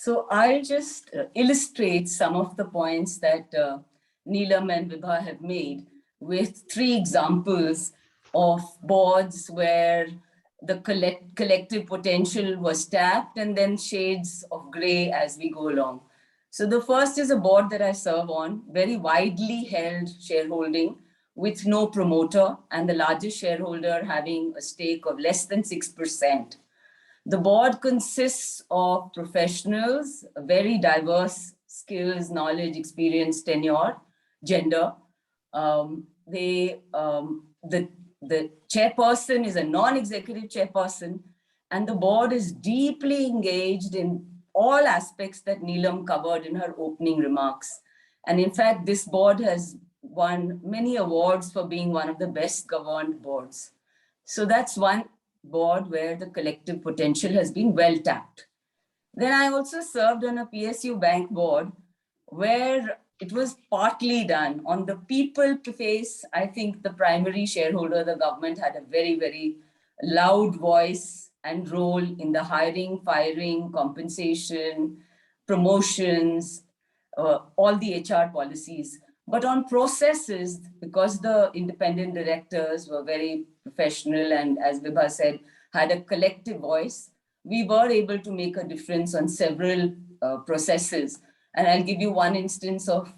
So I'll just illustrate some of the points that Neelam and Vibha have made with 3 examples of boards where the collective potential was tapped and then shades of gray as we go along. So the first is a board that I serve on, very widely held shareholding with no promoter and the largest shareholder having a stake of less than 6%. The board consists of professionals, very diverse skills, knowledge, experience, tenure, gender. The chairperson is a non-executive chairperson, and the board is deeply engaged in all aspects that Neelam covered in her opening remarks. And in fact, this board has won many awards for being one of the best governed boards. So that's one board where the collective potential has been well tapped. Then I also served on a PSU bank board where it was partly done. On the people face, I think the primary shareholder, the government, had a very, very loud voice and role in the hiring, firing, compensation, promotions, all the HR policies. But on processes, because the independent directors were very professional and, as Vibha said, had a collective voice, we were able to make a difference on several processes. And I'll give you one instance of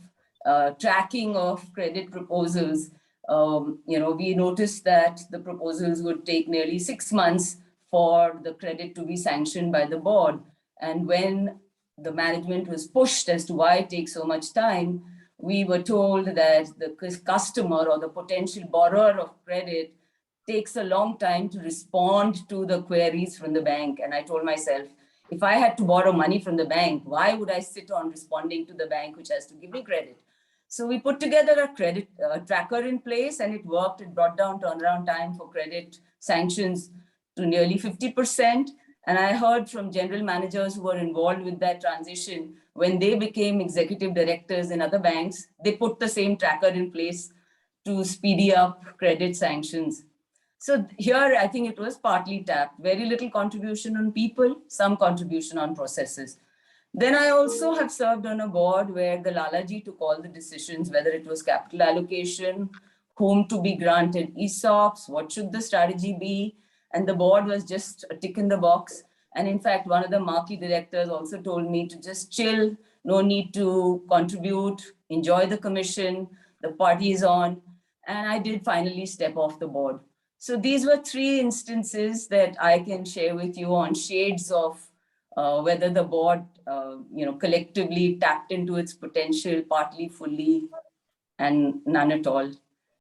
tracking of credit proposals. We noticed that the proposals would take nearly 6 months for the credit to be sanctioned by the board. And when the management was pushed as to why it takes so much time, we were told that the customer or the potential borrower of credit takes a long time to respond to the queries from the bank. And I told myself, if I had to borrow money from the bank, why would I sit on responding to the bank, which has to give me credit? So we put together a credit tracker in place, and it worked. It brought down turnaround time for credit sanctions to nearly 50%. And I heard from general managers who were involved with that transition, when they became executive directors in other banks, they put the same tracker in place to speedy up credit sanctions. So here, I think it was partly tapped. Very little contribution on people, some contribution on processes. Then I also have served on a board where the Lalaji took all the decisions, whether it was capital allocation, whom to be granted ESOPs, what should the strategy be, and the board was just a tick in the box. And in fact, one of the marquee directors also told me to just chill, no need to contribute, enjoy the commission, the party is on. And I did finally step off the board. So these were 3 instances that I can share with you on shades of whether the board, collectively tapped into its potential, partly, fully, and none at all.